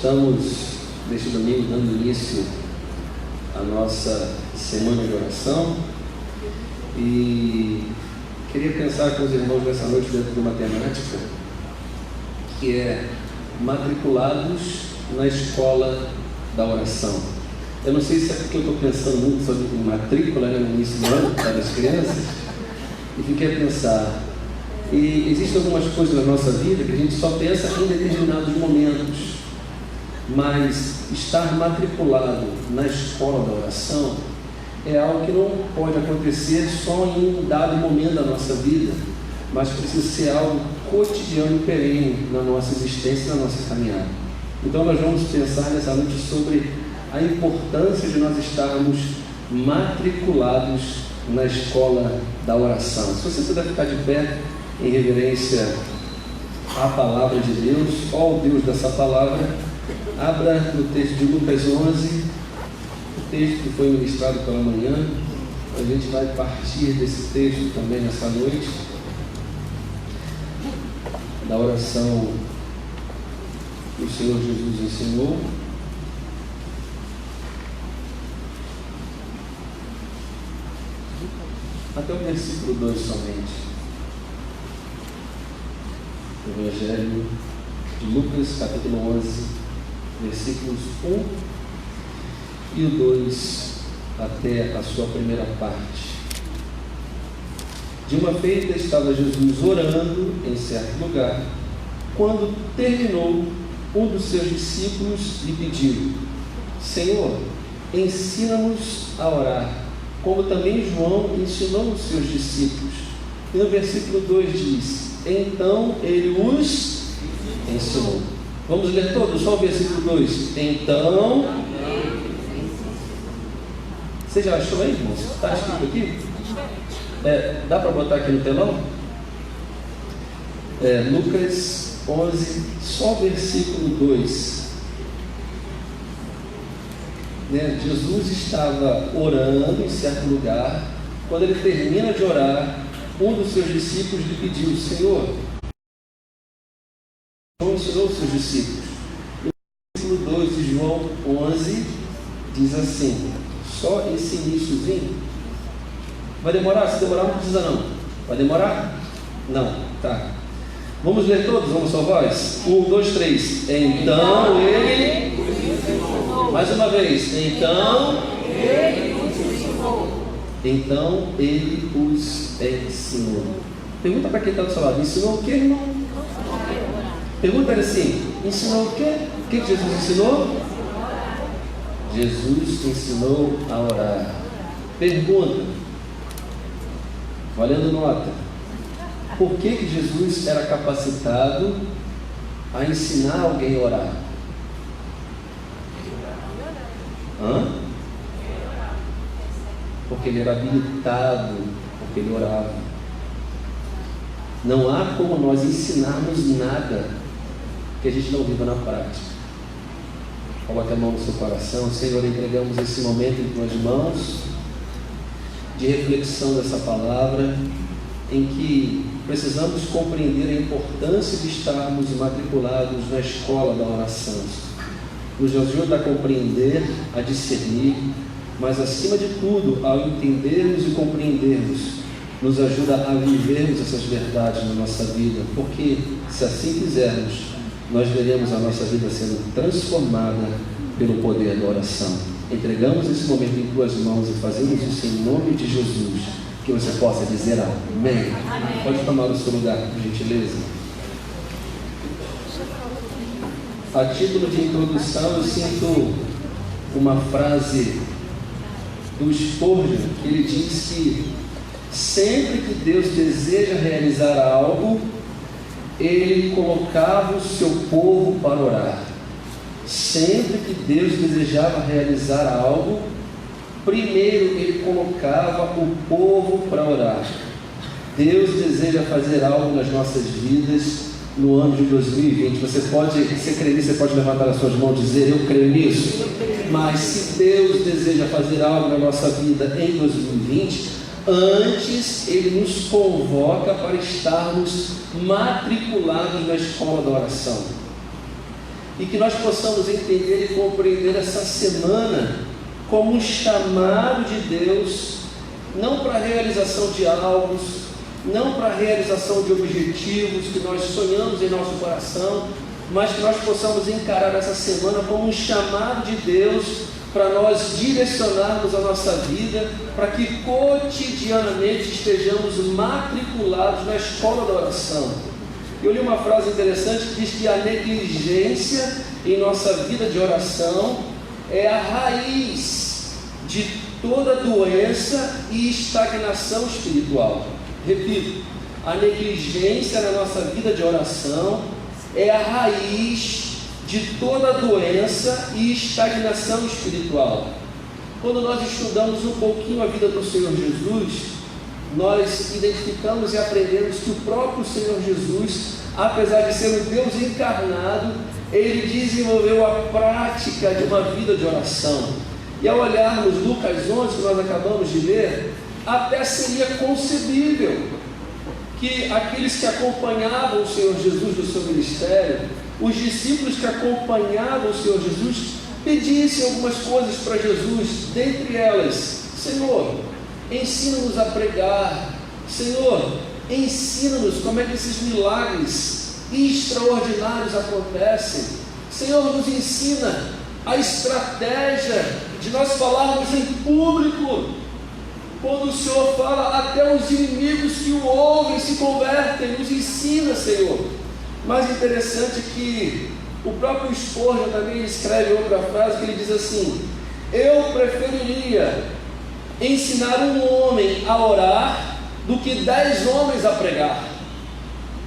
Estamos, neste domingo, dando início à nossa semana de oração e queria pensar com os irmãos nessa noite dentro de uma temática que é matriculados na escola da oração. Eu não sei se é porque eu estou pensando muito sobre matrícula no início do ano para as crianças e fiquei a pensar. E existem algumas coisas na nossa vida que a gente só pensa em determinados momentos, mas estar matriculado na escola da oração é algo que não pode acontecer só em um dado momento da nossa vida, mas precisa ser algo cotidiano e perene na nossa existência, na nossa caminhada. Então nós vamos pensar nessa noite sobre a importância de nós estarmos matriculados na escola da oração. Se você puder ficar de pé em reverência à palavra de Deus, ao Deus dessa palavra, abra no texto de Lucas 11, o texto que foi ministrado pela manhã. A gente vai partir desse texto também nessa noite, da oração que o Senhor Jesus ensinou. Até o versículo 2 somente. O Evangelho de Lucas, capítulo 11, versículos 1 e o 2 até a sua primeira parte. De uma feita estava Jesus orando em certo lugar. Quando terminou, um dos seus discípulos lhe pediu: Senhor, ensina-nos a orar, como também João ensinou os seus discípulos. E no versículo 2 diz: então ele os ensinou. Vamos ler todos, só o versículo 2. Então, você já achou aí, irmãos? Está escrito aqui? Dá para botar aqui no telão? Lucas 11, só o versículo 2. Jesus estava orando em certo lugar. Quando ele termina de orar, um dos seus discípulos lhe pediu: Senhor, João ensinou os seus discípulos. No versículo 2 de João 11 diz assim, só esse iníciozinho. Vai demorar? Se demorar não precisa não. Vai demorar? Não, tá. Vamos ler todos, vamos sua voz? 1, 2, 3. Então ele... Mais uma vez. Então ele os ensinou. Pergunta para quem está do seu lado: ensinou o que, irmão? Pergunta ele assim: ensinou o quê? O que Jesus ensinou? Jesus ensinou a orar. Pergunta, valendo nota: por que Jesus era capacitado a ensinar alguém a orar? Porque ele era habilitado, porque ele orava. Não há como nós ensinarmos nada que a gente não viva na prática. Coloque a mão no seu coração. Senhor, entregamos esse momento em tuas mãos de reflexão dessa palavra, em que precisamos compreender a importância de estarmos matriculados na escola da oração. Nos ajuda a compreender, a discernir, mas acima de tudo, ao entendermos e compreendermos, nos ajuda a vivermos essas verdades na nossa vida, porque se assim fizermos, nós veremos a nossa vida sendo transformada pelo poder da oração. Entregamos esse momento em tuas mãos e fazemos isso em nome de Jesus, que você possa dizer amém. Pode tomar o seu lugar, por gentileza. A título de introdução, eu sinto uma frase do Spurgeon, que ele diz que sempre que Deus deseja realizar algo, ele colocava o seu povo para orar. Sempre que Deus desejava realizar algo, primeiro ele colocava o povo para orar. Deus deseja fazer algo nas nossas vidas no ano de 2020. Você crê nisso, você pode levantar as suas mãos e dizer: eu creio nisso. Mas se Deus deseja fazer algo na nossa vida em 2020, antes Ele nos convoca para estarmos matriculados na escola da oração. e que nós possamos entender e compreender essa semana como um chamado de Deus, não para a realização de alvos, não para a realização de objetivos que nós sonhamos em nosso coração, mas que nós possamos encarar essa semana como um chamado de Deus para nós direcionarmos a nossa vida, para que cotidianamente estejamos matriculados na escola da oração. Eu li uma frase interessante que diz que a negligência em nossa vida de oração é a raiz de toda doença e estagnação espiritual. Repito, a negligência na nossa vida de oração é a raiz de toda doença e estagnação espiritual. Quando nós estudamos um pouquinho a vida do Senhor Jesus, nós identificamos e aprendemos que o próprio Senhor Jesus, apesar de ser um Deus encarnado, ele desenvolveu a prática de uma vida de oração. E ao olharmos Lucas 11, que nós acabamos de ler, até seria concebível que aqueles que acompanhavam o Senhor Jesus no seu ministério, os discípulos que acompanhavam o Senhor Jesus, pedissem algumas coisas para Jesus, dentre elas: Senhor, ensina-nos a pregar. Senhor, ensina-nos como é que esses milagres extraordinários acontecem. Senhor, nos ensina a estratégia de nós falarmos em público. Quando o Senhor fala, até os inimigos que o ouvem se convertem. Nos ensina, Senhor. Mais interessante que o próprio Spurgeon também escreve outra frase que ele diz assim: eu preferiria ensinar um homem a orar do que 10 homens a pregar.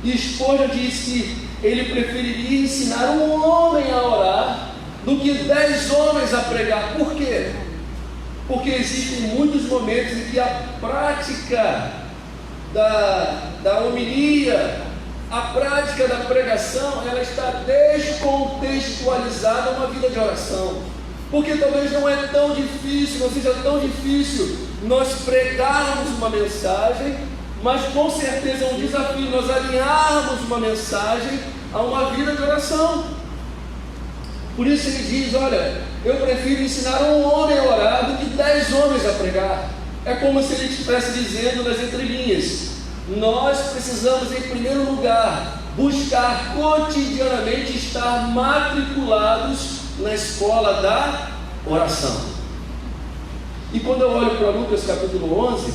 E Spurgeon diz que ele preferiria ensinar um homem a orar do que 10 homens a pregar. Por quê? Porque existem muitos momentos em que a prática da homilia, a prática da pregação, ela está descontextualizada a uma vida de oração. Porque talvez não é tão difícil, não seja tão difícil nós pregarmos uma mensagem, mas com certeza é um desafio nós alinharmos uma mensagem a uma vida de oração. Por isso ele diz: olha, eu prefiro ensinar um homem a orar do que 10 homens a pregar. É como se ele estivesse dizendo nas entrelinhas: nós precisamos, em primeiro lugar, buscar cotidianamente estar matriculados na escola da oração. E quando eu olho para Lucas capítulo 11,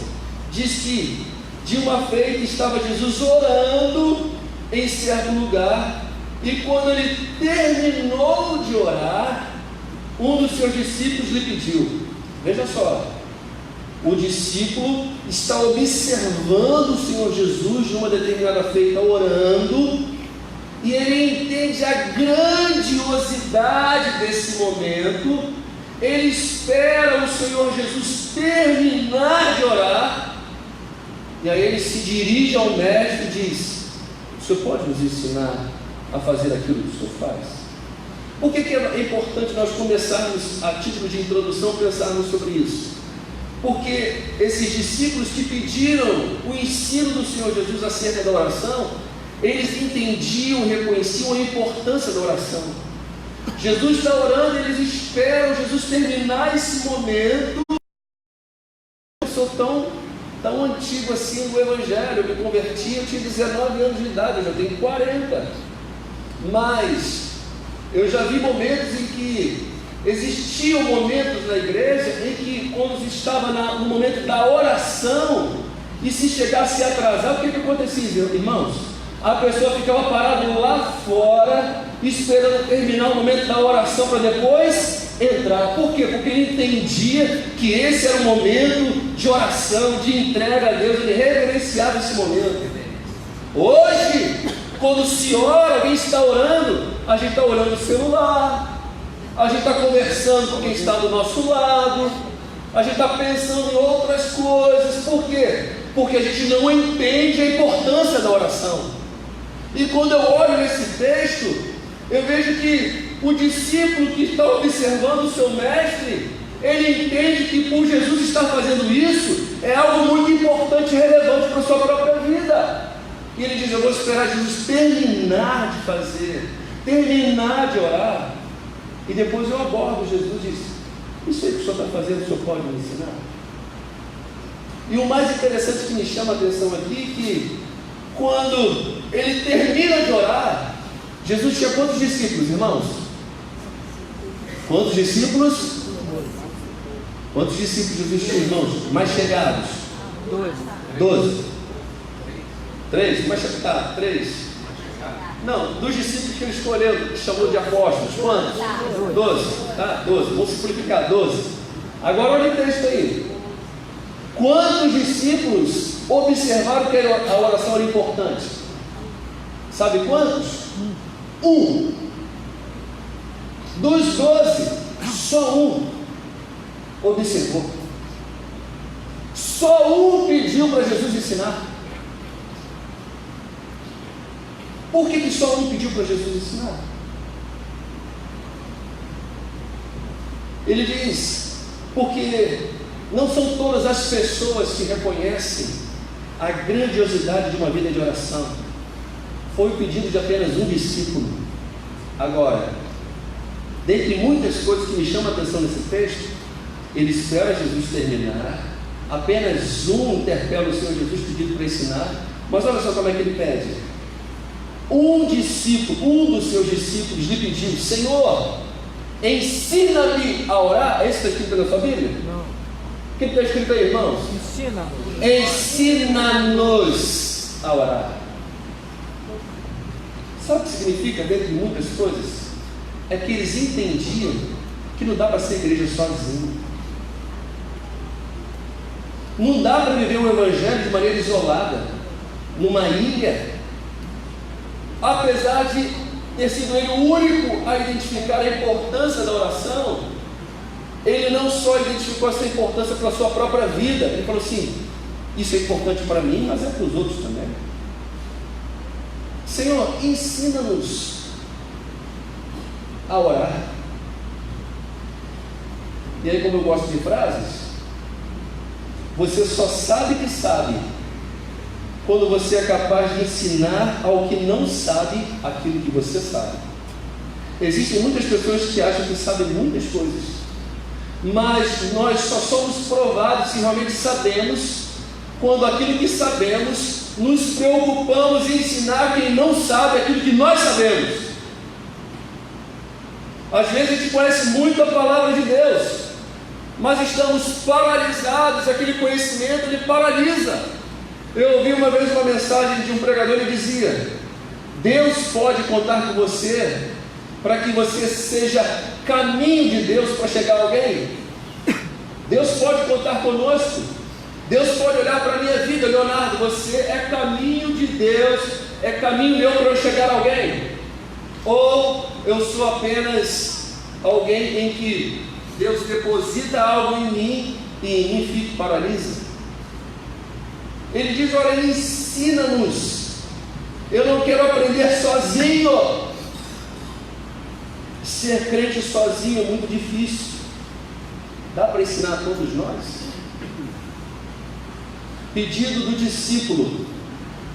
diz que de uma feita estava Jesus orando em certo lugar, e quando ele terminou de orar, um dos seus discípulos lhe pediu. Veja só, o discípulo está observando o Senhor Jesus numa determinada feita orando, e ele entende a grandiosidade desse momento. Ele espera o Senhor Jesus terminar de orar, e aí ele se dirige ao mestre e diz: o Senhor pode nos ensinar a fazer aquilo que o Senhor faz? Por que é importante nós começarmos, a título de introdução, pensarmos sobre isso? Porque esses discípulos que pediram o ensino do Senhor Jesus acerca da oração, eles entendiam, reconheciam a importância da oração. Jesus está orando, eles esperam Jesus terminar esse momento. Eu sou tão antigo assim no Evangelho, eu me converti, eu tinha 19 anos de idade, eu já tenho 40. Mas eu já vi momentos em que existiam momentos na igreja em que, quando se estava no momento da oração, e se chegasse a atrasar, o que acontecia, irmãos? A pessoa ficava parada lá fora, esperando terminar o momento da oração para depois entrar. Por quê? Porque ele entendia que esse era o momento de oração, de entrega a Deus. Ele reverenciava esse momento. Hoje, quando se ora, alguém está orando, a gente está olhando o celular, a gente está conversando com quem está do nosso lado, a gente está pensando em outras coisas. Por quê? Porque a gente não entende a importância da oração. E quando eu olho nesse texto, eu vejo que o discípulo que está observando o seu mestre, ele entende que por Jesus estar fazendo isso, é algo muito importante e relevante para a sua própria vida. E ele diz: eu vou esperar Jesus terminar de fazer, terminar de orar, e depois eu abordo Jesus e diz: isso aí que o senhor está fazendo, o senhor pode me ensinar? E o mais interessante que me chama a atenção aqui é que quando ele termina de orar, Jesus tinha quantos discípulos, irmãos? Quantos discípulos? Quantos discípulos Jesus tinha, irmãos? Mais chegados? 12. 3? Mais chegados? Tá, 3. Não, dos discípulos que ele escolheu, que chamou de apóstolos, quantos? 12. Tá, 12. Vamos simplificar, 12. Agora olha o texto aí. Quantos discípulos observaram que a oração era importante? Sabe quantos? 1. Dos 12, só 1 observou. Só 1 pediu para Jesus ensinar. Por que só 1 pediu para Jesus ensinar? Ele diz: porque não são todas as pessoas que reconhecem a grandiosidade de uma vida de oração. Foi o pedido de apenas um discípulo. Agora, dentre muitas coisas que me chamam a atenção nesse texto, ele espera Jesus terminar, apenas um interpela o Senhor Jesus pedindo para ensinar, mas olha só como é que ele pede. Um dos seus discípulos lhe pediu: Senhor, ensina-me a orar. É isso que está escrito na sua Bíblia? Não. O que está escrito aí, irmãos? Ensina-nos a orar. Sabe o que significa, dentre muitas coisas? É que eles entendiam que não dá para ser igreja sozinho. Não dá para viver o Evangelho de maneira isolada, numa ilha. Apesar de ter sido ele o único a identificar a importância da oração, ele não só identificou essa importância para a sua própria vida, ele falou assim: isso é importante para mim, mas é para os outros também. Senhor, ensina-nos a orar. E aí, como eu gosto de frases, você só sabe que sabe quando você é capaz de ensinar ao que não sabe aquilo que você sabe. Existem muitas pessoas que acham que sabem muitas coisas, mas nós só somos provados se realmente sabemos, quando aquilo que sabemos nos preocupamos em ensinar quem não sabe aquilo que nós sabemos. Às vezes a gente conhece muito a palavra de Deus, mas estamos paralisados, aquele conhecimento ele paralisa. Eu ouvi uma vez uma mensagem de um pregador e dizia: Deus pode contar com você para que você seja caminho de Deus para chegar a alguém. Deus pode contar conosco. Deus pode olhar para a minha vida: Leonardo, você é caminho de Deus, é caminho meu para eu chegar a alguém. Ou eu sou apenas alguém em que Deus deposita algo em mim e em mim fica paralisa. Ele diz: olha, ensina-nos. Eu não quero aprender sozinho. Ser crente sozinho é muito difícil. Dá para ensinar a todos nós? Pedido do discípulo: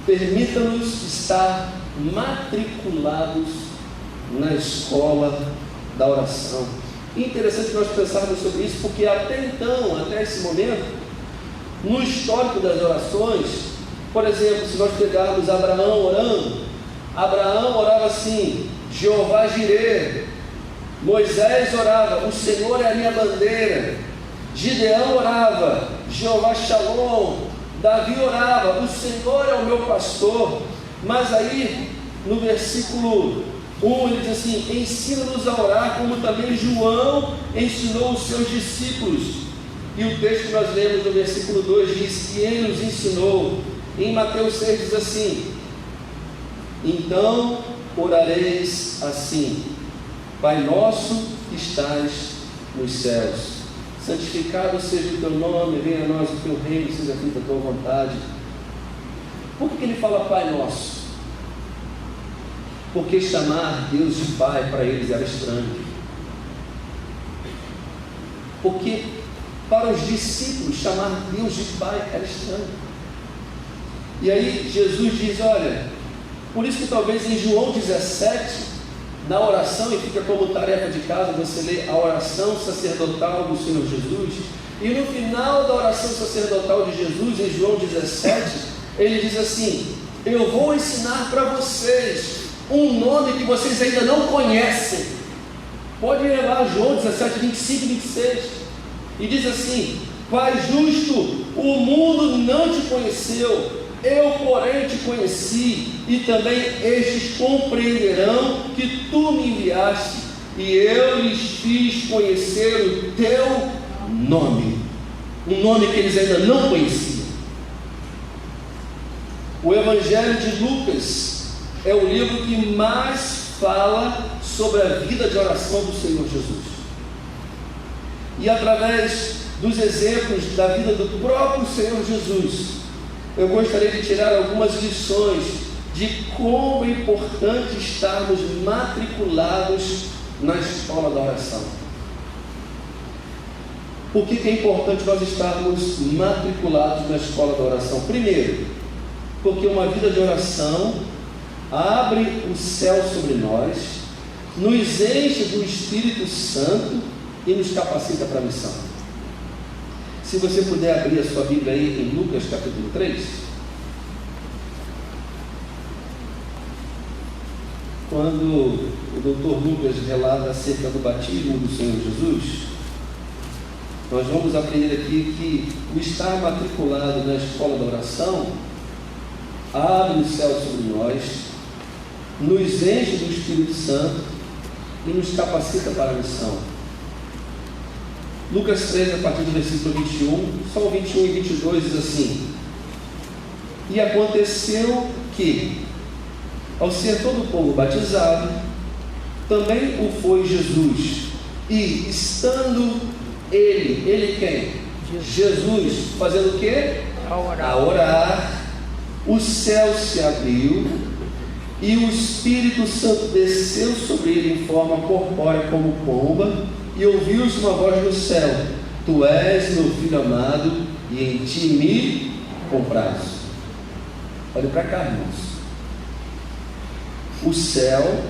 permita-nos estar matriculados na escola da oração. Interessante nós pensarmos sobre isso, porque até então, até esse momento, no histórico das orações, por exemplo, se nós pegarmos Abraão orando, Abraão orava assim: Jeová Jireh. Moisés orava: o Senhor é a minha bandeira. Gideão orava: Jeová Shalom. Davi orava: o Senhor é o meu pastor. Mas aí, no versículo 1, ele diz assim: ensina-nos a orar, como também João ensinou os seus discípulos. E o texto que nós lemos no versículo 2 diz que ele nos ensinou. Em Mateus 6 diz assim: então orareis assim: Pai nosso que estás nos céus, santificado seja o teu nome, venha a nós o teu reino, seja feita a tua vontade. Por que ele fala Pai nosso? Porque chamar Deus de Pai para eles era estranho. Porque para os discípulos chamar Deus de Pai era estranho. E aí Jesus diz: olha, por isso que talvez em João 17 na oração, e fica como tarefa de casa você ler a oração sacerdotal do Senhor Jesus, e no final da oração sacerdotal de Jesus, em João 17, ele diz assim: eu vou ensinar para vocês um nome que vocês ainda não conhecem. Pode levar João 17, 25 e 26, e diz assim: Pai justo, o mundo não te conheceu, eu porém te conheci, e também estes compreenderão que tu me enviaste, e eu lhes fiz conhecer o teu nome, um nome que eles ainda não conheciam. O Evangelho de Lucas é o livro que mais fala sobre a vida de oração do Senhor Jesus, e através dos exemplos da vida do próprio Senhor Jesus, eu gostaria de tirar algumas lições de como é importante estarmos matriculados na escola da oração. Por que é importante nós estarmos matriculados na escola da oração? Primeiro, porque uma vida de oração abre o céu sobre nós, nos enche do Espírito Santo e nos capacita para a missão. Se você puder abrir a sua Bíblia aí em Lucas capítulo 3, quando o Dr. Lucas relata acerca do batismo do Senhor Jesus, nós vamos aprender aqui que o estar matriculado na escola da oração abre o céu sobre nós, nos enche do Espírito Santo e nos capacita para a missão. Lucas 3, a partir do versículo 21, só o 21 e 22 diz assim: e aconteceu que, ao ser todo o povo batizado, também o foi Jesus, e estando ele quem? Jesus, fazendo o quê? A orar, o céu se abriu, e o Espírito Santo desceu sobre ele em forma corpórea como pomba, e ouviu-se uma voz do céu: tu és meu filho amado, e em ti me comprazo. Olhe para cá, irmãos. O céu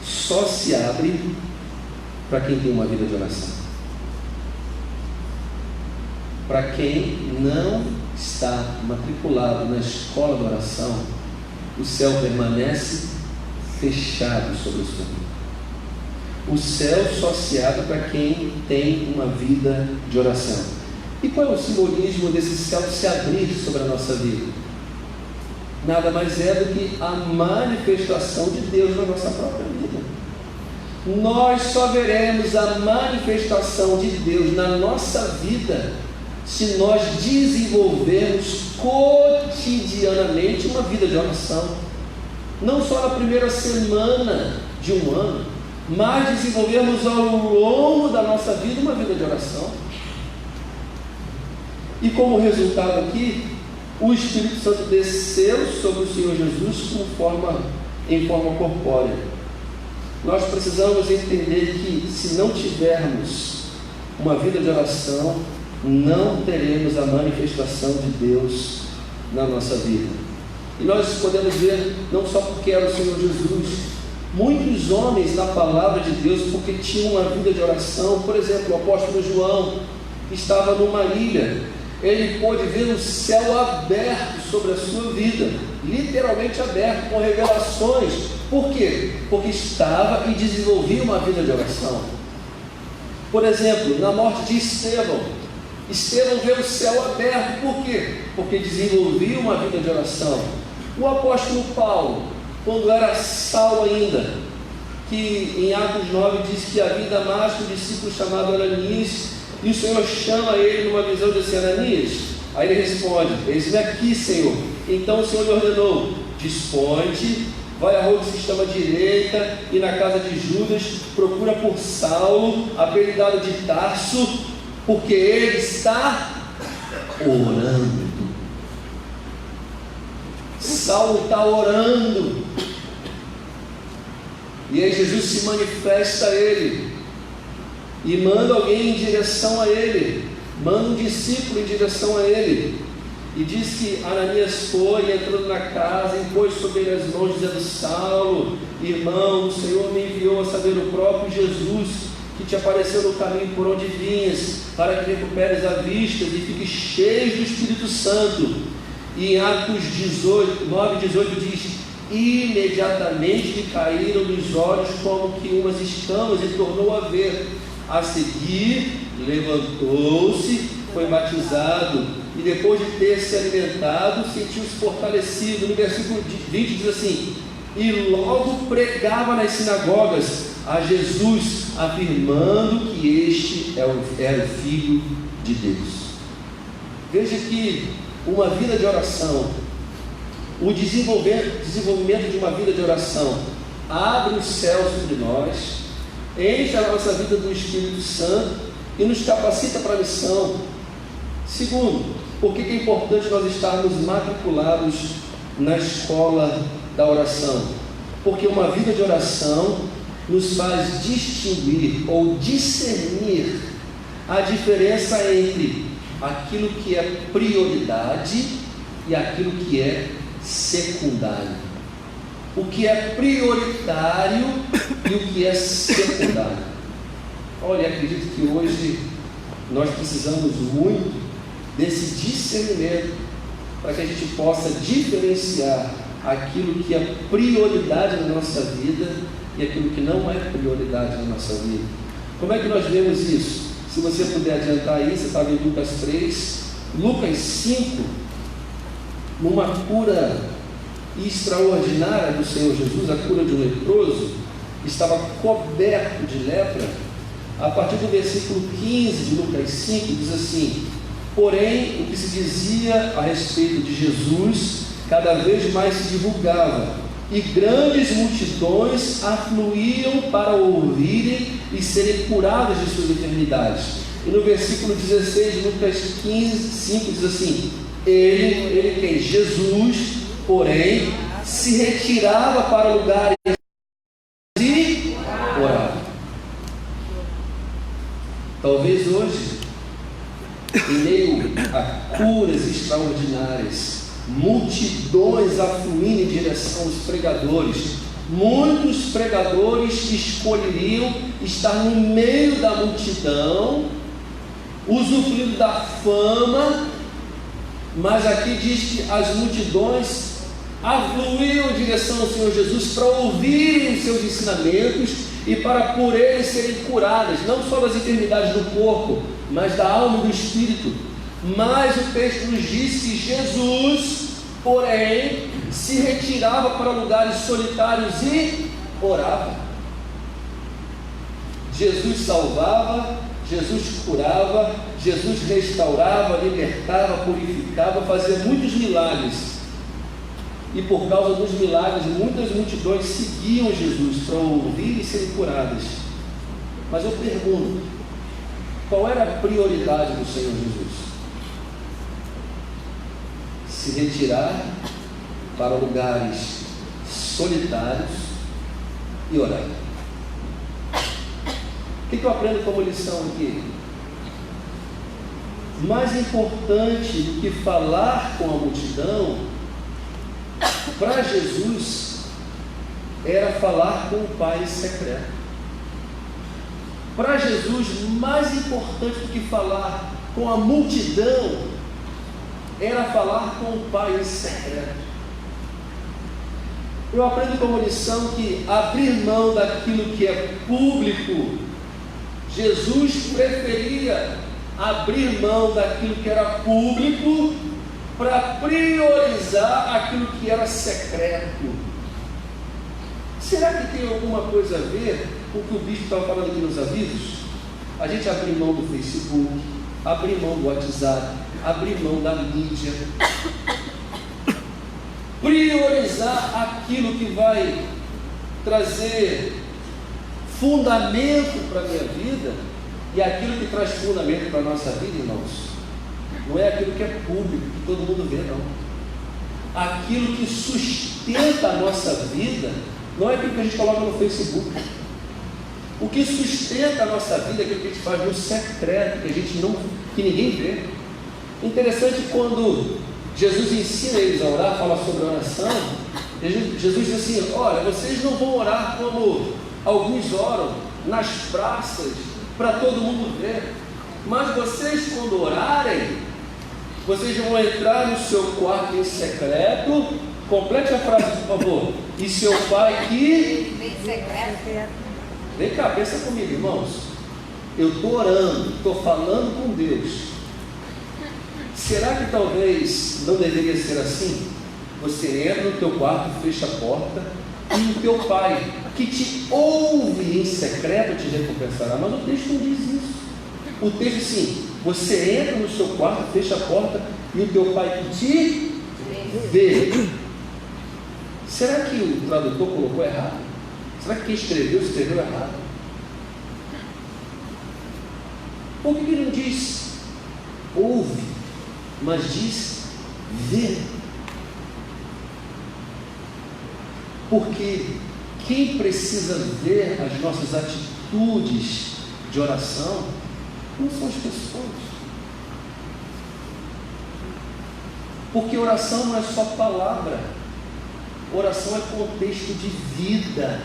só se abre para quem tem uma vida de oração. Para quem não está matriculado na escola da oração, o céu permanece fechado sobre a sua vida. O céu só se abre para quem tem uma vida de oração. E qual é o simbolismo desse céu se abrir sobre a nossa vida? Nada mais é do que a manifestação de Deus na nossa própria vida. Nós só veremos a manifestação de Deus na nossa vida se nós desenvolvermos cotidianamente uma vida de oração. Não só na primeira semana de um ano, mas desenvolvermos ao longo da nossa vida uma vida de oração. E como resultado aqui, o Espírito Santo desceu sobre o Senhor Jesus em forma corpórea. Nós precisamos entender que se não tivermos uma vida de oração, não teremos a manifestação de Deus na nossa vida. E nós podemos ver, não só porque era o Senhor Jesus, muitos homens na palavra de Deus, porque tinham uma vida de oração. Por exemplo, o apóstolo João estava numa ilha, ele pôde ver o céu aberto sobre a sua vida, literalmente aberto, com revelações. Por quê? Porque estava e desenvolvia uma vida de oração. Por exemplo, na morte de Estevão vê o céu aberto. Por quê? Porque desenvolvia uma vida de oração. O apóstolo Paulo, quando era Saulo ainda, que em Atos 9 diz que havia Damasco um discípulo chamado Ananias, e o Senhor chama ele numa visão de Ananias. Aí ele responde: eis-me aqui, Senhor. Então o Senhor lhe ordenou: dispõe-te, vai à rua que se chama direita, e na casa de Judas procura por Saulo, apelidado de Tarso, porque ele está orando. Saulo está orando, e aí Jesus se manifesta a ele e manda alguém em direção a ele, manda um discípulo em direção a ele, E diz que Ananias foi, entrando na casa, impôs sobre ele as mãos, dizendo: Saulo, irmão, o Senhor me enviou a saber o próprio Jesus, que te apareceu no caminho por onde vinhas, para que recuperes a vista e fiques cheio do Espírito Santo. E em Atos 9:18 diz: imediatamente lhe caíram nos olhos como que umas escamas e tornou a ver. A seguir, levantou-se, foi batizado, e depois de ter se alimentado, sentiu-se fortalecido. No versículo 20 diz assim: e logo pregava nas sinagogas a Jesus, afirmando que este era o Filho de Deus. Veja que uma vida de oração, o desenvolvimento de uma vida de oração, abre os céus sobre nós, enche a nossa vida do Espírito Santo e nos capacita para a missão. Segundo, por que é importante nós estarmos matriculados na escola da oração? Porque uma vida de oração nos faz distinguir ou discernir a diferença entre aquilo que é prioridade e aquilo que é secundário. O que é prioritário e o que é secundário. Olha, acredito que hoje nós precisamos muito desse discernimento para que a gente possa diferenciar aquilo que é prioridade na nossa vida e aquilo que não é prioridade na nossa vida. Como é que nós vemos isso? Se você puder adiantar aí, você está em Lucas 3, Lucas 5, numa cura extraordinária do Senhor Jesus, a cura de um leproso, estava coberto de lepra. A partir do versículo 15 de Lucas 5, diz assim: porém, o que se dizia a respeito de Jesus cada vez mais se divulgava, e grandes multidões afluíam para ouvirem e serem curadas de suas enfermidades. E no versículo 16 de Lucas 5 diz assim: ele quem? Jesus, porém, se retirava para lugares e orava. Talvez hoje, em meio a curas extraordinárias, multidões afluindo em direção aos pregadores, muitos pregadores escolheriam estar no meio da multidão, usufruindo da fama, mas aqui diz que as multidões afluíam em direção ao Senhor Jesus para ouvirem os seus ensinamentos e para por eles serem curadas, não só das enfermidades do corpo, mas da alma e do espírito. Mas o texto nos diz que Jesus, porém, se retirava para lugares solitários e orava. Jesus salvava, Jesus curava, Jesus restaurava, libertava, purificava, fazia muitos milagres. E por causa dos milagres, muitas multidões seguiam Jesus para ouvir e serem curadas. Mas eu pergunto, qual era a prioridade do Senhor Jesus? Se retirar para lugares solitários e orar. O que eu aprendo como lição aqui? Mais importante do que falar com a multidão, para Jesus, era falar com o Pai secreto. Para Jesus, mais importante do que falar com a multidão, era falar com o Pai secreto. Eu aprendo como lição que abrir mão daquilo que é público, Jesus preferia abrir mão daquilo que era público para priorizar aquilo que era secreto. Será que tem alguma coisa a ver com o que o bispo estava falando aqui nos avisos? A gente abrir mão do Facebook, abrir mão do WhatsApp, abrir mão da mídia, priorizar aquilo que vai trazer fundamento para a minha vida, e aquilo que traz fundamento para a nossa vida, irmãos, não é aquilo que é público, que todo mundo vê, não. Aquilo que sustenta a nossa vida não é aquilo que a gente coloca no Facebook. O que sustenta a nossa vida é aquilo que a gente faz no secreto, que ninguém vê. Interessante, quando Jesus ensina eles a orar, fala sobre oração. Jesus diz assim: olha, vocês não vão orar como alguns oram, nas praças, para todo mundo ver, mas vocês, quando orarem, vocês vão entrar no seu quarto em secreto. Complete a frase, por favor. E seu pai que... Vem cá, pensa comigo, irmãos. Eu estou orando, estou falando com Deus. Será que talvez não deveria ser assim? Você entra no teu quarto, fecha a porta, e o teu pai, que te ouve em secreto, te recompensará. Mas o texto não diz isso. O texto é assim: você entra no seu quarto, fecha a porta, e o teu pai que te vê. Será que o tradutor colocou errado? Será que quem escreveu errado? Por que ele não diz ouve, mas diz vê? Porque quem precisa ver as nossas atitudes de oração não são as pessoas. Porque oração não é só palavra, oração é contexto de vida.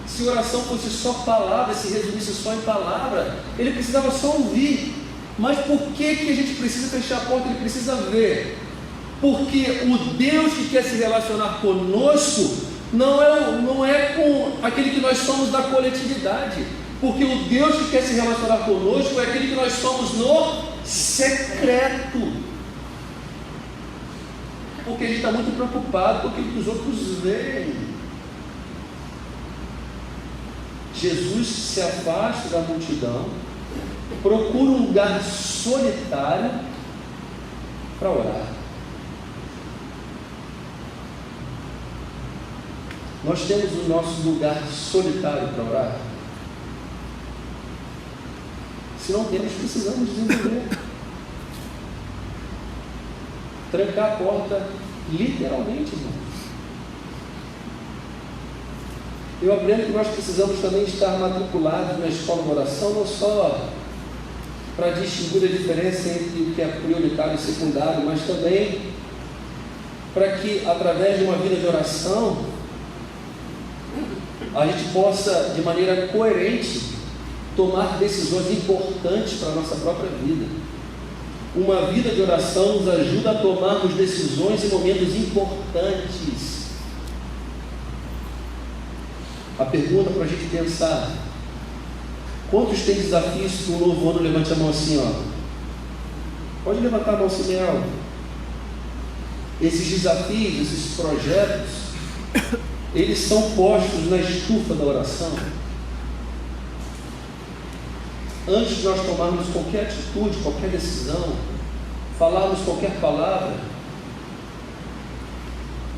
Se oração fosse só palavra, se resumisse só em palavra, ele precisava só ouvir. Mas por que a gente precisa fechar a porta? Ele precisa ver. Porque o Deus que quer se relacionar conosco não é com aquele que nós somos da coletividade. Porque o Deus que quer se relacionar conosco é aquele que nós somos no secreto. Porque a gente está muito preocupado com aquilo que os outros veem. Jesus se afasta da multidão, procura um lugar solitário para orar. Nós temos o nosso lugar solitário para orar? Se não temos, precisamos desenvolver. Trancar a porta, literalmente, irmãos. Eu aprendo que nós precisamos também estar matriculados na escola de oração, não só para distinguir a diferença entre o que é prioritário e secundário, mas também para que, através de uma vida de oração, a gente possa, de maneira coerente, tomar decisões importantes para a nossa própria vida. Uma vida de oração nos ajuda a tomarmos decisões em momentos importantes. A pergunta para a gente pensar: quantos têm desafios para um novo ano? Levante a mão assim, ó. Pode levantar a mão assim, Mel. Esses desafios, esses projetos, eles são postos na estufa da oração. Antes de nós tomarmos qualquer atitude, qualquer decisão, falarmos qualquer palavra,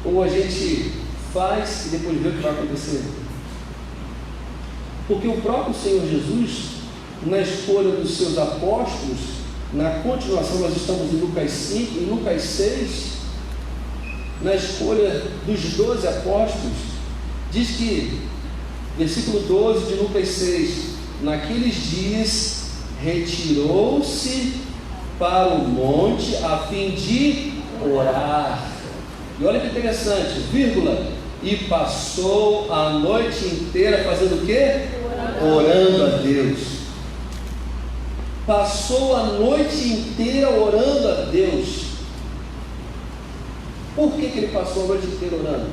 ou a gente faz e depois vê o que vai acontecer. Porque o próprio Senhor Jesus, na escolha dos seus apóstolos, na continuação, nós estamos em Lucas 5, em Lucas 6, na escolha dos 12 apóstolos, diz que, versículo 12 de Lucas 6, naqueles dias retirou-se para o monte a fim de orar. E olha que interessante, vírgula, e passou a noite inteira fazendo o quê? Orando a Deus. Passou a noite inteira orando a Deus. Por que ele passou a noite inteira orando?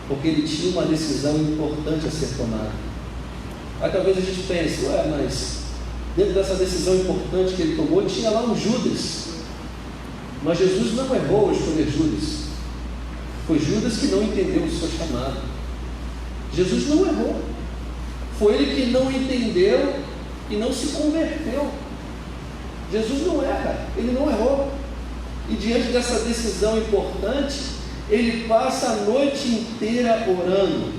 Porque ele tinha uma decisão importante a ser tomada. Aí talvez a gente pense: mas dentro dessa decisão importante que ele tomou, tinha lá um Judas. Mas Jesus não errou ao escolher Judas. Foi Judas que não entendeu o seu chamado. Jesus não errou. Foi ele que não entendeu e não se converteu. Jesus não erra, ele não errou. E diante dessa decisão importante, ele passa a noite inteira orando.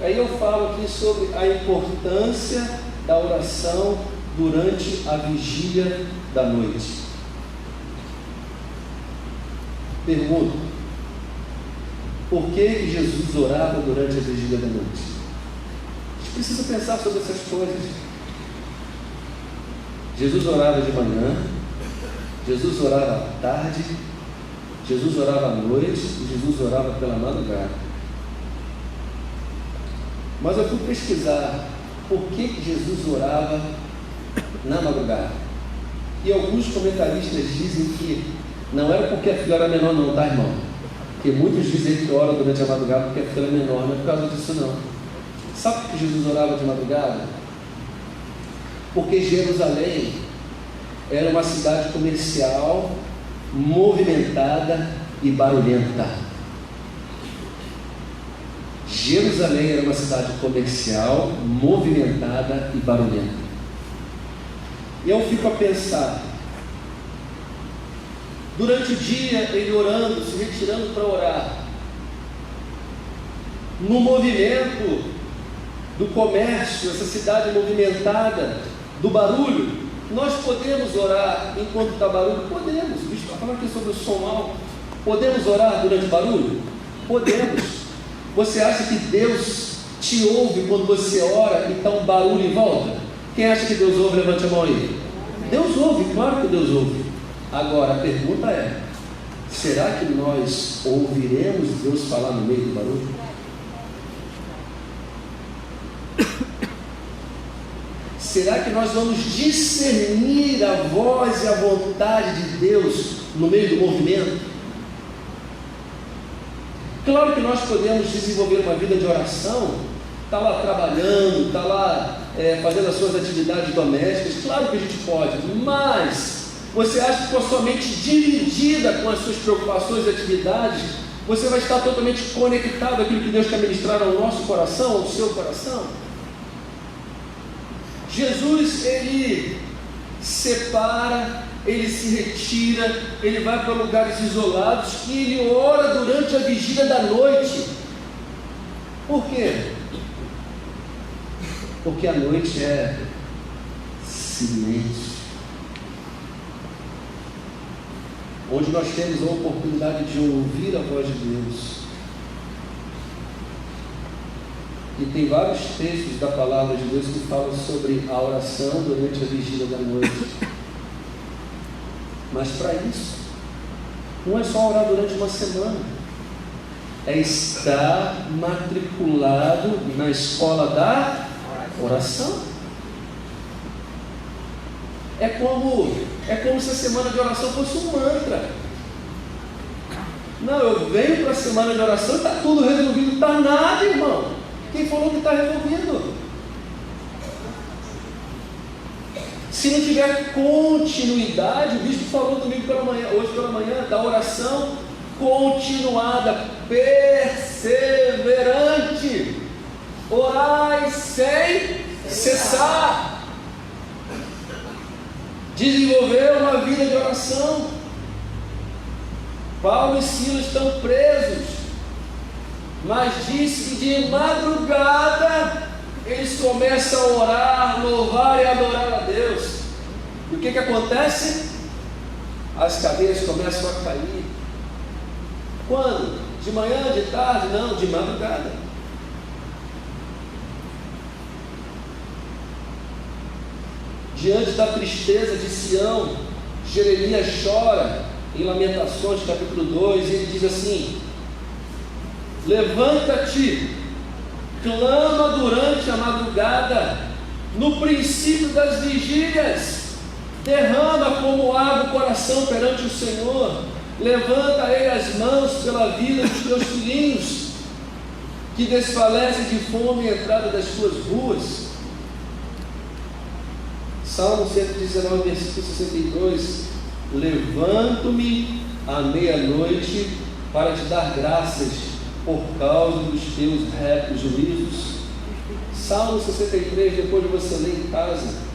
Aí eu falo aqui sobre a importância da oração durante a vigília da noite. Pergunto: por que Jesus orava durante a vigília da noite? A gente precisa pensar sobre essas coisas. Jesus orava de manhã, Jesus orava à tarde, Jesus orava à noite e Jesus orava pela madrugada. Mas eu fui pesquisar por que Jesus orava na madrugada. E alguns comentaristas dizem que não era porque a filha era menor não, tá, irmão? Porque muitos dizem que ora durante a madrugada porque a filha é menor, não é por causa disso não. Sabe por que Jesus orava de madrugada? Porque Jerusalém era uma cidade comercial, movimentada e barulhenta. Jerusalém era uma cidade comercial, movimentada e barulhenta. E eu fico a pensar, durante o dia ele orando, se retirando para orar, no movimento do comércio, essa cidade movimentada, do barulho, nós podemos orar enquanto está barulho? Podemos. O bispo está falando aqui sobre o som alto. Podemos orar durante o barulho? Podemos. Você acha que Deus te ouve quando você ora e está um barulho em volta? Quem acha que Deus ouve, levante a mão aí. Deus ouve, claro que Deus ouve. Agora a pergunta é, será que nós ouviremos Deus falar no meio do barulho? Será que nós vamos discernir a voz e a vontade de Deus no meio do movimento? Claro que nós podemos desenvolver uma vida de oração, está lá trabalhando, está lá fazendo as suas atividades domésticas, claro que a gente pode, mas você acha que com a sua mente dividida com as suas preocupações e atividades, você vai estar totalmente conectado àquilo que Deus quer ministrar ao nosso coração, ao seu coração? Jesus, ele separa, ele se retira, ele vai para lugares isolados e ele ora durante a vigília da noite. Por quê? Porque a noite é silêncio, onde nós temos a oportunidade de ouvir a voz de Deus. E tem vários textos da palavra de Deus que falam sobre a oração durante a vigília da noite. Mas para isso, não é só orar durante uma semana, é estar matriculado na escola da oração. É como se a semana de oração fosse um mantra. Não, eu venho para a semana de oração e está tudo resolvido. Não está nada, irmão. Quem falou que está resolvido? Se não tiver continuidade, o bispo falou domingo pela manhã, hoje pela manhã, da oração continuada, perseverante, orai sem cessar, desenvolver uma vida de oração. Paulo e Silas estão presos, mas diz que de madrugada eles começam a orar, louvar e adorar a Deus. E o que acontece? As cadeias começam a cair. Quando? De manhã, de tarde? Não, de madrugada. Diante da tristeza de Sião, Jeremias chora em Lamentações capítulo 2, e ele diz assim: levanta-te, clama durante a madrugada, no princípio das vigílias, derrama como água o coração perante o Senhor, levanta a Ele as mãos pela vida dos teus filhinhos, que desfalecem de fome e entrada das tuas ruas. Salmo 119, versículo 62, levanto-me à meia-noite para te dar graças por causa dos teus retos juízos. Salmo 63, depois de você ler em casa,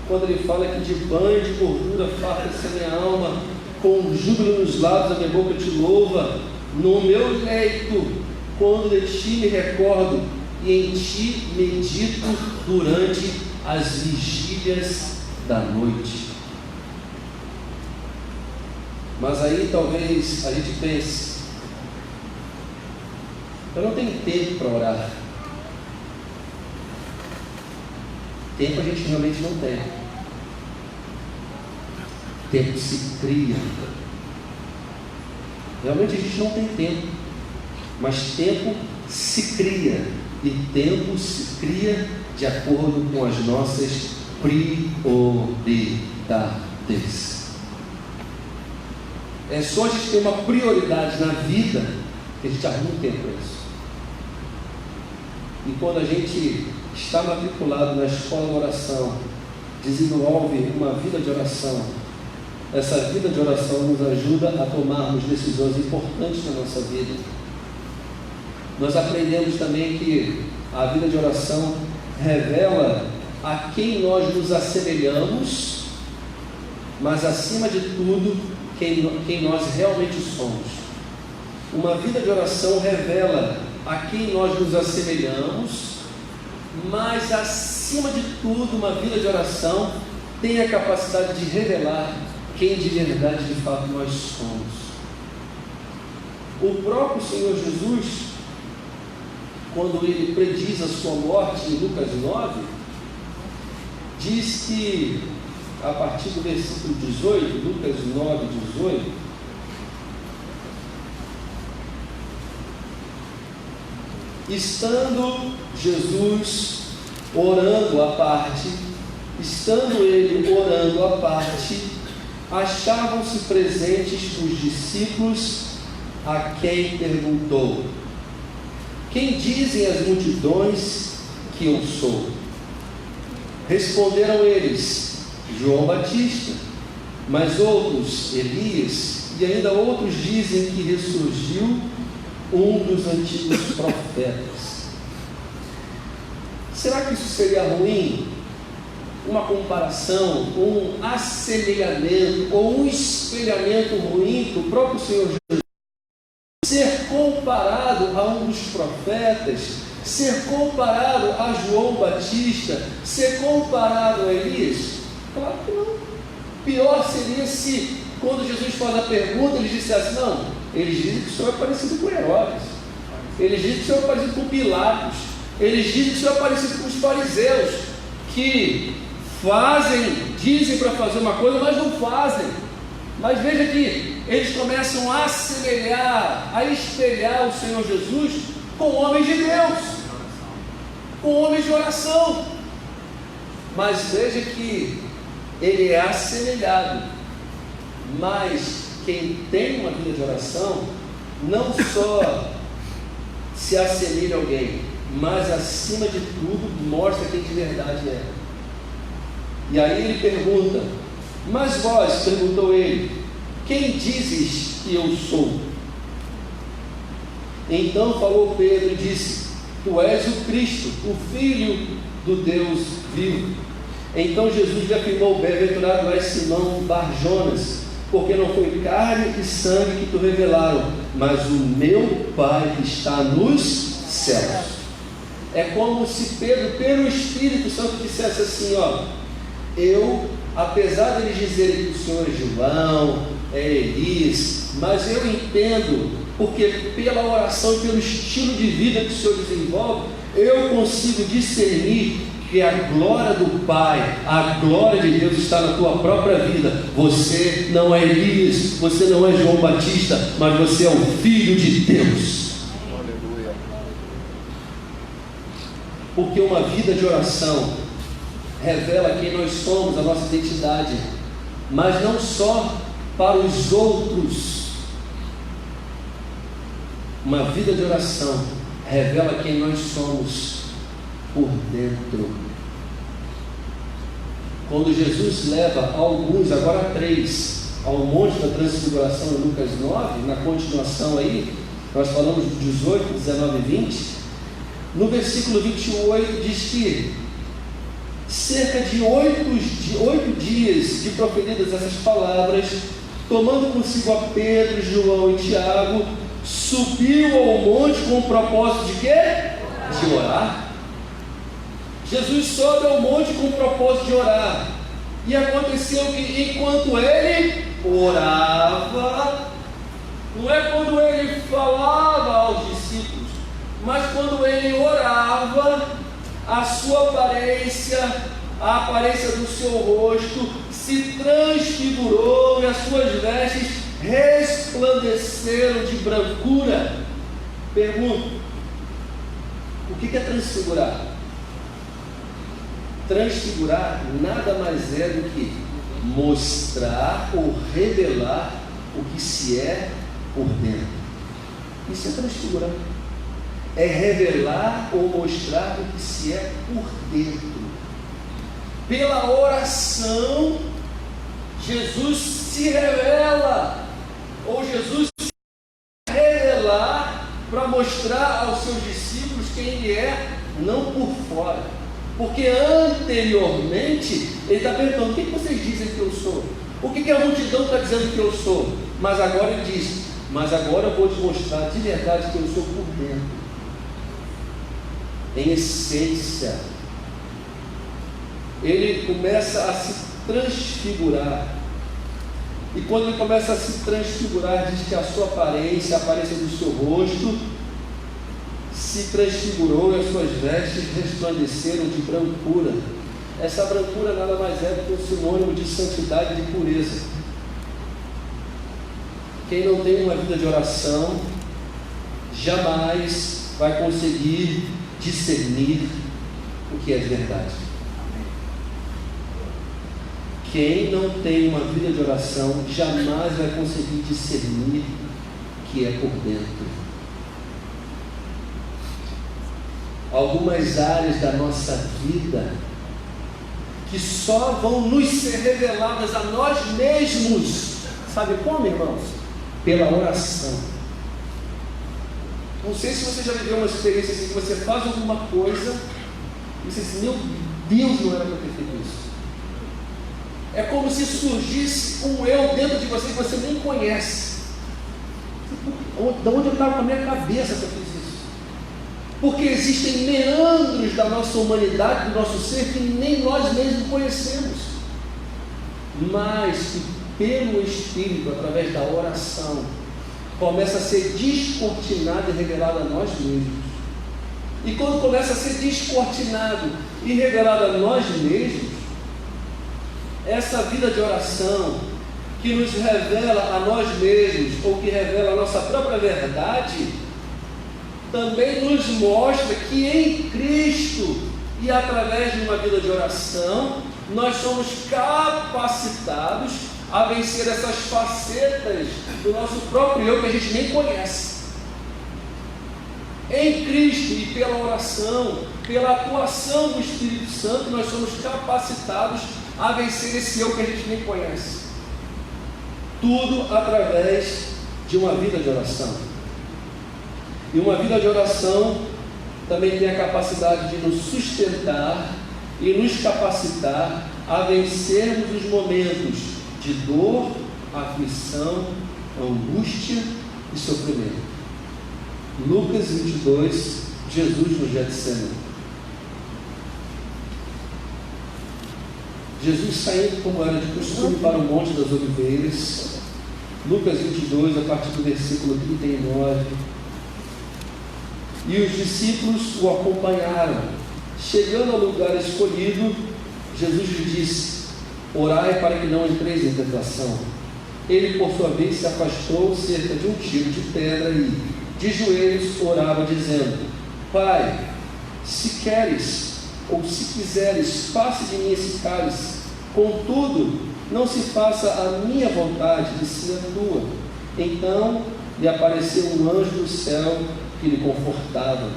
quando ele fala que de banho de gordura farta-se a minha alma, com júbilo nos lábios a minha boca te louva, no meu leito, quando de ti me recordo, e em ti medito durante as vigílias da noite. Mas aí talvez a gente pense: eu não tenho tempo para orar. Tempo a gente realmente não tem. tempo se cria. Realmente a gente não tem tempo, mas tempo se cria, e tempo se cria de acordo com as nossas prioridades. É só a gente ter uma prioridade na vida que a gente arruma um tempo para isso. E quando a gente está matriculado na escola de oração, desenvolve uma vida de oração, essa vida de oração nos ajuda a tomarmos decisões importantes na nossa vida. Nós aprendemos também que a vida de oração revela a quem nós nos assemelhamos, mas acima de tudo, quem nós realmente somos. Uma vida de oração revela a quem nós nos assemelhamos, mas acima de tudo, uma vida de oração tem a capacidade de revelar quem de verdade, de fato, nós somos. O próprio Senhor Jesus, quando ele prediz a sua morte em Lucas 9, diz que, a partir do versículo 18, Lucas 9, 18, estando Jesus orando à parte, achavam-se presentes os discípulos, a quem perguntou: quem dizem as multidões que eu sou? Responderam eles: João Batista, mas outros, Elias, e ainda outros dizem que ressurgiu um dos antigos profetas. Será que isso seria ruim? Uma comparação, um assemelhamento ou um espelhamento ruim para o próprio Senhor Jesus ser comparado a um dos profetas, ser comparado a João Batista, ser comparado a Elias? Claro que não. Pior seria se, quando Jesus faz a pergunta, ele dissesse: não, eles dizem que o Senhor é parecido com Herodes, eles dizem que o Senhor é parecido com Pilatos, eles dizem que o Senhor é parecido com os fariseus, que dizem para fazer uma coisa, mas não fazem. Mas veja que eles começam a assemelhar, a espelhar o Senhor Jesus com homens de Deus, com homens de oração. Mas veja que ele é assemelhado, mas quem tem uma vida de oração não só se assemelha a alguém, mas acima de tudo mostra quem de verdade é. E aí ele pergunta: mas vós, perguntou ele, quem dizes que eu sou? Então falou Pedro e disse: tu és o Cristo, o Filho do Deus vivo. Então Jesus lhe afirmou: bem-aventurado és Simão Bar-Jonas, porque não foi carne e sangue que te revelaram, mas o meu Pai que está nos céus. É como se Pedro, pelo Espírito Santo, dissesse assim: eu, apesar de eles dizerem que o Senhor é João, é Elias, mas eu entendo, porque pela oração e pelo estilo de vida que o Senhor desenvolve, eu consigo discernir que a glória do Pai, a glória de Deus está na tua própria vida. Você não é Elias, você não é João Batista, mas você é o Filho de Deus. Aleluia. Porque uma vida de oração revela quem nós somos, a nossa identidade, mas não só para os outros. Uma vida de oração revela quem nós somos por dentro. Quando Jesus leva alguns, agora 3, ao monte da transfiguração em Lucas 9, na continuação aí, nós falamos de 18, 19 e 20, no versículo 28 diz que cerca de 8 dias de proferidas essas palavras, tomando consigo a Pedro, João e Tiago, subiu ao monte com o propósito de quê? De orar. Jesus sobe ao monte com o propósito de orar. E aconteceu que enquanto ele orava, não é quando ele falava aos discípulos, mas quando ele orava, a sua aparência a aparência do seu rosto se transfigurou e as suas vestes resplandeceram de brancura. Pergunto, o que é transfigurar? Transfigurar nada mais é do que mostrar ou revelar o que se é por dentro. Isso é transfigurar. É revelar ou mostrar o que se é por dentro. Pela oração, Jesus se revela, ou Jesus se revelar para mostrar aos seus discípulos quem Ele é, não por fora. Porque anteriormente, Ele está perguntando, o que vocês dizem que eu sou? O que a multidão está dizendo que eu sou? Mas agora Ele diz, mas agora eu vou te mostrar de verdade que eu sou por dentro. Em essência, Ele começa a se transfigurar. E quando Ele começa a se transfigurar, diz que a sua aparência, a aparência do seu rosto, se transfigurou e as suas vestes resplandeceram de brancura. Essa brancura nada mais é do que um sinônimo de santidade e de pureza. Quem não tem uma vida de oração, jamais vai conseguir discernir o que é de verdade. Quem não tem uma vida de oração, jamais vai conseguir discernir o que é por dentro. Algumas áreas da nossa vida que só vão nos ser reveladas a nós mesmos. Sabe como, irmãos? Pela oração. Não sei se você já viveu uma experiência assim, que você faz alguma coisa e você diz, meu Deus, não era para ter feito isso. É como se surgisse um eu dentro de você que você nem conhece. De onde eu estava com a minha cabeça que eu fiz isso? Porque existem meandros da nossa humanidade, do nosso ser, que nem nós mesmos conhecemos. Mas que pelo Espírito, através da oração, começa a ser descortinado e revelado a nós mesmos. E quando começa a ser descortinado e revelado a nós mesmos, essa vida de oração que nos revela a nós mesmos, ou que revela a nossa própria verdade, também nos mostra que em Cristo e através de uma vida de oração, nós somos capacitados a vencer essas facetas do nosso próprio eu que a gente nem conhece. Em Cristo e pela oração, pela atuação do Espírito Santo, nós somos capacitados a vencer esse eu que a gente nem conhece. Tudo através de uma vida de oração. E uma vida de oração também tem a capacidade de nos sustentar e nos capacitar a vencermos os momentos de dor, aflição, angústia e sofrimento. Lucas 22, Jesus no Getsemane. Jesus saindo como era de costume para o Monte das Oliveiras. Lucas 22, a partir do versículo 39. E os discípulos o acompanharam. Chegando ao lugar escolhido, Jesus lhe disse: orai para que não entreis em tentação. Ele, por sua vez, se afastou cerca de um tiro de pedra e, de joelhos, orava, dizendo: Pai, se queres, ou se quiseres, passe de mim esse cálice. Contudo, não se faça a minha vontade, e sim a tua. Então lhe apareceu um anjo do céu que lhe confortava.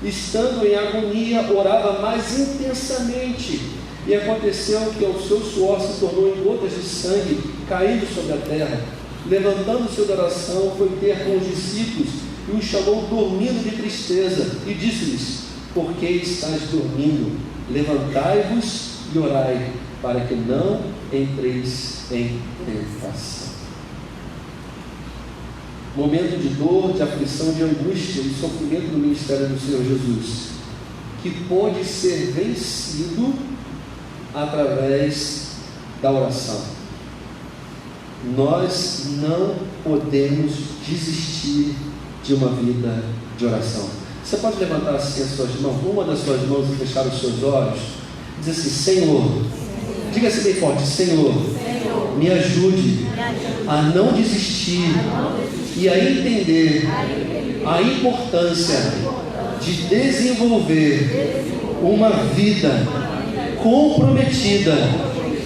Estando em agonia, orava mais intensamente. E aconteceu que o seu suor se tornou em gotas de sangue caindo sobre a terra. Levantando-se da oração, foi ter com os discípulos e os chamou dormindo de tristeza e disse-lhes: por que estáis dormindo? Levantai-vos e orai, para que não entreis em tentação. Momento de dor, de aflição, de angústia e sofrimento no ministério do Senhor Jesus, que pode ser vencido através da oração. Nós não podemos desistir de uma vida de oração. Você pode levantar assim as suas mãos, uma das suas mãos, e fechar os seus olhos, Diz assim: Senhor, diga assim bem forte: Senhor, me ajude a não desistir e a entender a importância de desenvolver uma vida comprometida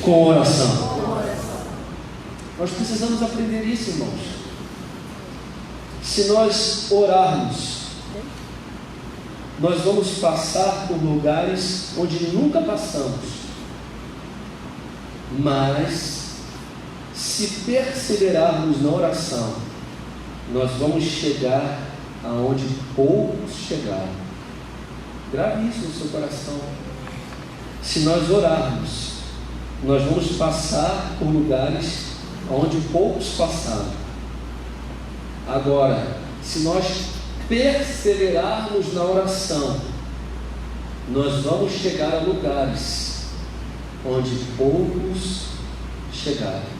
com oração. Nós precisamos aprender isso, irmãos. Se nós orarmos, nós vamos passar por lugares onde nunca passamos. Mas, se perseverarmos na oração, nós vamos chegar aonde poucos chegaram. Grave isso no seu coração. Se nós orarmos, nós vamos passar por lugares onde poucos passaram. Agora, se nós perseverarmos na oração, nós vamos chegar a lugares onde poucos chegaram.